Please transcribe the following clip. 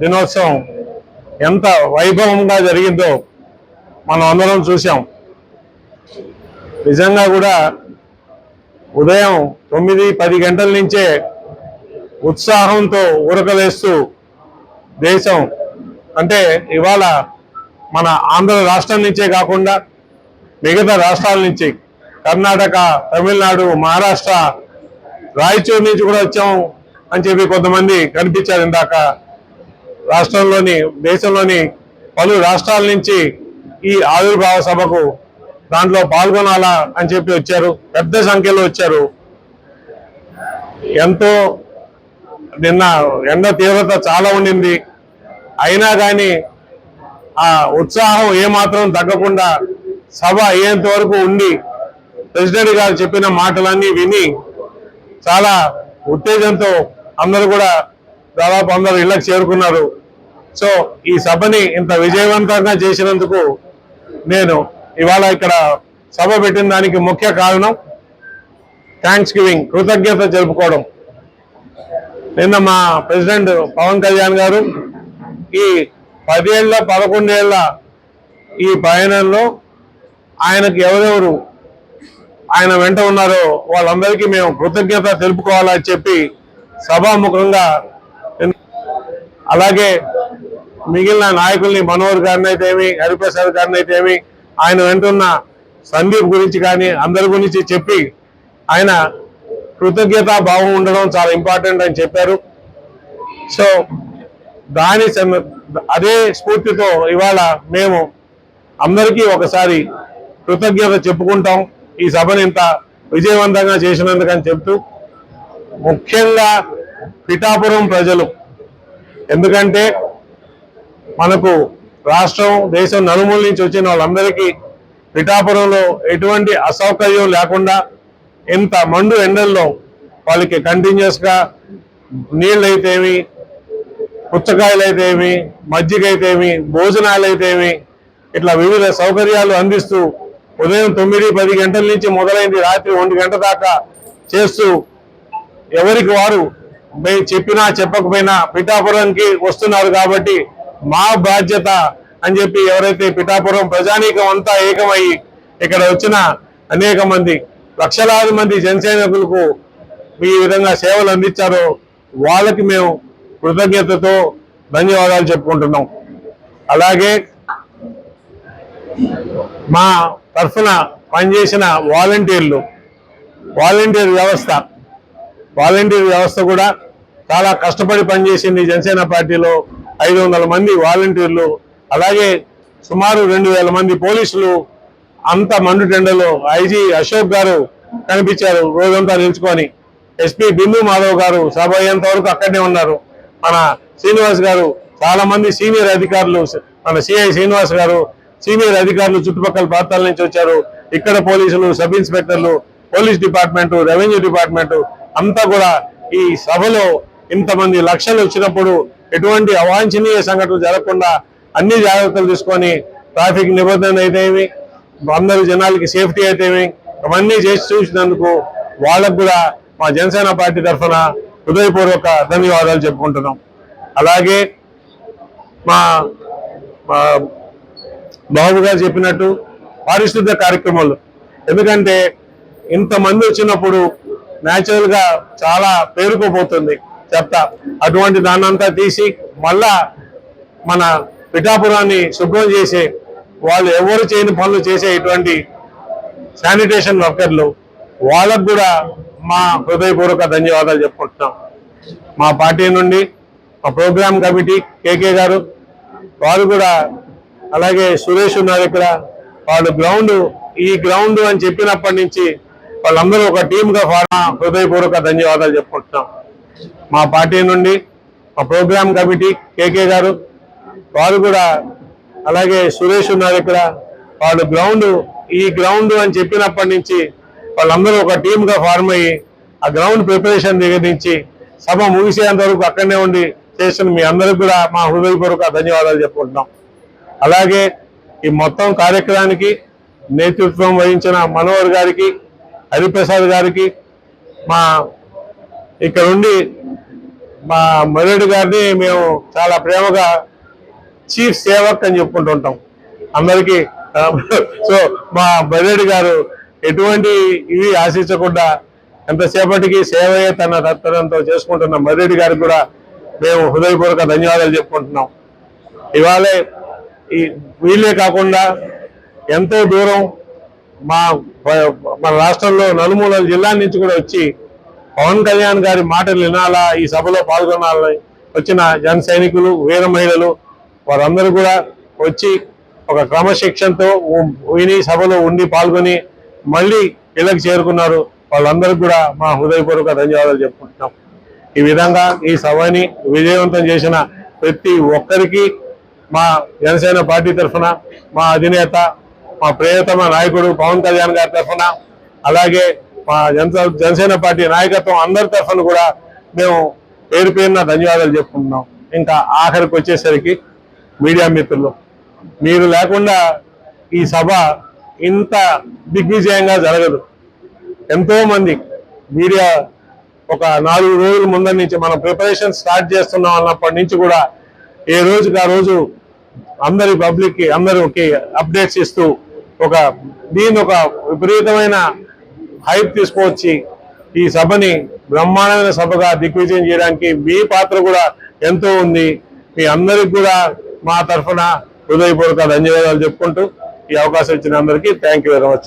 దినోత్సవం ఎంత వైభవంగా జరిగిందో మనం అందరం చూసాం. నిజంగా కూడా ఉదయం 9-10 గంటల నుంచే ఉత్సాహంతో ఉరకలేస్తూ దేశం అంటే ఇవాళ మన ఆంధ్ర రాష్ట్రం నుంచే కాకుండా మిగతా రాష్ట్రాల నుంచి కర్ణాటక, తమిళనాడు, మహారాష్ట్ర, రాయచూరు నుంచి కూడా వచ్చాం అని చెప్పి కొంతమంది కనిపించారు. ఇందాక రాష్ట్రంలోని దేశంలోని పలు రాష్ట్రాల నుంచి ఈ ఆవిర్భావ సభకు దాంట్లో పాల్గొనాలా అని చెప్పి వచ్చారు. పెద్ద సంఖ్యలో వచ్చారు. ఎంతో నిన్న ఎండ తీవ్రత చాలా ఉండింది. అయినా కానీ ఆ ఉత్సాహం ఏమాత్రం తగ్గకుండా సభ అయ్యేంత వరకు ఉండి ప్రెసిడెంట్ గారు చెప్పిన మాటలన్నీ విని చాలా ఉత్తేజంతో అందరూ కూడా దాదాపు అందరూ ఇళ్లకు చేరుకున్నారు. సో ఈ సభని ఇంత విజయవంతంగా చేసినందుకు నేను ఇవాళ ఇక్కడ సభ పెట్టిన దానికి ముఖ్య కారణం థ్యాంక్స్ గివింగ్, కృతజ్ఞత జరుపుకోవడం. నిన్న మా ప్రెసిడెంట్ పవన్ కళ్యాణ్ గారు ఈ 10-11 ఏళ్ల ఈ పయనంలో ఆయనకి ఎవరెవరు ఆయన వెంట ఉన్నారో వాళ్ళందరికీ మేము కృతజ్ఞత తెలుపుకోవాలని చెప్పి సభాముఖంగా, అలాగే మిగిలిన నాయకుల్ని మనోహర్ గారిని అయితే ఏమి, హరిప్రసాద్ గారిని అయితే ఏమి, ఆయన వెంటున్న సందీప్ గురించి కానీ అందరి గురించి చెప్పి ఆయన కృతజ్ఞతా భావం ఉండడం చాలా ఇంపార్టెంట్ అని చెప్పారు. సో అదే స్ఫూర్తితో ఇవాళ మేము అందరికీ ఒకసారి కృతజ్ఞత చెప్పుకుంటాం ఈ సభను ఇంత విజయవంతంగా చేసినందుకని చెప్తూ, ముఖ్యంగా పిఠాపురం ప్రజలు, ఎందుకంటే మనకు రాష్ట్రం దేశం నలుమూల నుంచి వచ్చిన వాళ్ళందరికీ పిఠాపురంలో ఎటువంటి అసౌకర్యం లేకుండా ఇంత మండు ఎండల్లో వాళ్ళకి కంటిన్యూస్గా నీళ్ళైతేమి, పుచ్చకాయలు అయితేమి, మజ్జిగ అయితేమి, భోజనాలు అయితేమి, ఇట్లా వివిధ సౌకర్యాలు అందిస్తూ ఉదయం 9-10 గంటల నుంచి మొదలైంది రాత్రి 1 గంట దాకా చేస్తూ ఎవరికి వారు చెప్పినా చెప్పకపోయినా పిఠాపురానికి వస్తున్నారు కాబట్టి మా బాధ్యత అని చెప్పి ఎవరైతే పిఠాపురం ప్రజానీకం అంతా ఏకమయ్యి ఇక్కడ వచ్చిన అనేక మంది లక్షలాది మంది జనసైనికులకు ఈ విధంగా సేవలు అందించారో వాళ్ళకి మేము కృతజ్ఞతతో ధన్యవాదాలు చెప్పుకుంటున్నాం. అలాగే మా తరఫున పనిచేసిన వాలంటీర్ వ్యవస్థ కూడా చాలా కష్టపడి పనిచేసింది. జనసేన పార్టీలో 500 మంది వాలంటీర్లు, అలాగే సుమారు 2000 మంది పోలీసులు, అంత మండు టెండలో ఐజీ అశోక్ గారు కనిపించారు రోజంతా నిల్చుకొని. ఎస్పీ బిందు మాధవ్ గారు సభ అయ్యేంత వరకు అక్కడనే ఉన్నారు. మన శ్రీనివాస్ గారు, చాలా మంది సీనియర్ అధికారులు, మన సిఐ శ్రీనివాస్ గారు, సీనియర్ అధికారులు చుట్టుపక్కల ప్రాంతాల నుంచి వచ్చారు. ఇక్కడ పోలీసులు, సబ్ ఇన్స్పెక్టర్లు, పోలీస్ డిపార్ట్మెంటు, రెవెన్యూ డిపార్ట్మెంటు అంతా కూడా ఈ సభలో ఇంతమంది లక్షలు వచ్చినప్పుడు ఎటువంటి అవాంఛనీయ సంఘటనలు జరగకుండా అన్ని జాగ్రత్తలు తీసుకొని ట్రాఫిక్ నిబంధన అయితేమి, అందరు జనాలకి సేఫ్టీ అయితేమి అవన్నీ చేసి చూసినందుకు వాళ్ళకు కూడా మా జనసేన పార్టీ తరఫున హృదయపూర్వక ధన్యవాదాలు చెప్పుకుంటున్నాం. అలాగే మా బాబు గారు చెప్పినట్టు పారిశుద్ధ కార్యక్రమాలు, ఎందుకంటే ఇంతమంది వచ్చినప్పుడు న్యాచురల్గా చాలా పేరుకోపోతుంది చెత్త. అటువంటి దాన్నంతా తీసి మళ్ళా మన పిఠాపురాన్ని శుభ్రం చేసే వాళ్ళు ఎవరు చేయని పనులు చేసే ఇటువంటి శానిటేషన్ వర్కర్లు వాళ్ళకు కూడా మా హృదయపూర్వక ధన్యవాదాలు చెప్పుకుంటున్నాం. మా పార్టీ నుండి మా ప్రోగ్రామ్ కమిటీ కేకే గారు వారు కూడా, అలాగే సురేష్ ఉన్నారు ఇక్కడ, వాళ్ళు ఈ గ్రౌండ్ అని చెప్పినప్పటి నుంచి వాళ్ళందరూ ఒక టీమ్గా హృదయపూర్వక ధన్యవాదాలు చెప్పుకుంటున్నాం. మా పార్టీ నుండి మా ప్రోగ్రామ్ కమిటీ కేకే గారు వారు కూడా, అలాగే సురేష్ ఉన్నారు ఇక్కడ, వాళ్ళు ఈ గ్రౌండ్ అని చెప్పినప్పటి నుంచి వాళ్ళందరూ ఒక టీమ్గా ఫార్మ్ అయ్యి ఆ గ్రౌండ్ ప్రిపరేషన్ దగ్గర నుంచి సభ ముగిసేంత వరకు అక్కడనే ఉండి చేసిన మీ అందరికి కూడా మా హృదయపూర్వక ధన్యవాదాలు చెప్పుకుంటున్నాం. అలాగే ఈ మొత్తం కార్యక్రమానికి నేతృత్వం వహించిన మనోహర్ గారికి, హరిప్రసాద్ గారికి, మా ఇక్కడ ఉండి మా మర్రెడ్డి గారిని మేము చాలా ప్రేమగా చీఫ్ సేవక్ అని చెప్పుకుంటుంటాం అందరికీ. సో మా మర్రెడ్డి గారు ఎటువంటి ఇవి ఆశించకుండా ఎంతసేపటికి సేవయే తన తత్పరంతో చేసుకుంటున్న మర్రెడ్డి గారికి కూడా మేము హృదయపూర్వక ధన్యవాదాలు చెప్పుకుంటున్నాం. ఇవాళే వీళ్ళే కాకుండా ఎంతో దూరం మన రాష్ట్రంలో నలుమూలల జిల్లా నుంచి కూడా వచ్చి పవన్ కళ్యాణ్ గారి మాటలు వినాలా, ఈ సభలో పాల్గొనాలని వచ్చిన జన సైనికులు, వీర మహిళలు వారందరూ కూడా వచ్చి ఒక క్రమశిక్షణతో విని సభలో ఉండి పాల్గొని మళ్ళీ ఇళ్ళకి చేరుకున్నారు. వాళ్ళందరికీ కూడా మా హృదయపూర్వక ధన్యవాదాలు చెప్పుకుంటున్నాం. ఈ విధంగా ఈ సభని విజయవంతం చేసిన ప్రతి ఒక్కరికి మా జనసేన పార్టీ తరఫున, మా అధినేత, మా ప్రియతమ నాయకుడు పవన్ కళ్యాణ్ గారి తరఫున, అలాగే మా జనసేన పార్టీ నాయకత్వం అందరి తరఫున కూడా మేము పేరు పేరున ధన్యవాదాలు చెప్పుకుంటున్నాం. ఇంకా ఆఖరికి వచ్చేసరికి మీడియా మిత్రులు, మీరు లేకుండా ఈ సభ ఇంత దిగ్విజయంగా జరగదు. ఎంతో మంది మీడియా ఒక 4 రోజుల ముందర నుంచి మనం ప్రిపరేషన్ స్టార్ట్ చేస్తున్నాం అన్నప్పటి నుంచి కూడా ఏ రోజుకి ఆ రోజు అందరి పబ్లిక్కి అందరికి అప్డేట్స్ ఇస్తూ దీన్ని ఒక విపరీతమైన హైప్ తీసుకువచ్చి ఈ సభని బ్రహ్మాండమైన సభగా దిగ్విజయం చేయడానికి మీ పాత్ర కూడా ఎంతో ఉంది. మీ అందరికి కూడా మా తరఫున హృదయపూర్వక ధన్యవాదాలు చెప్పుకుంటూ ఈ అవకాశం ఇచ్చిన అందరికీ థ్యాంక్ యూ వెరీ మచ్.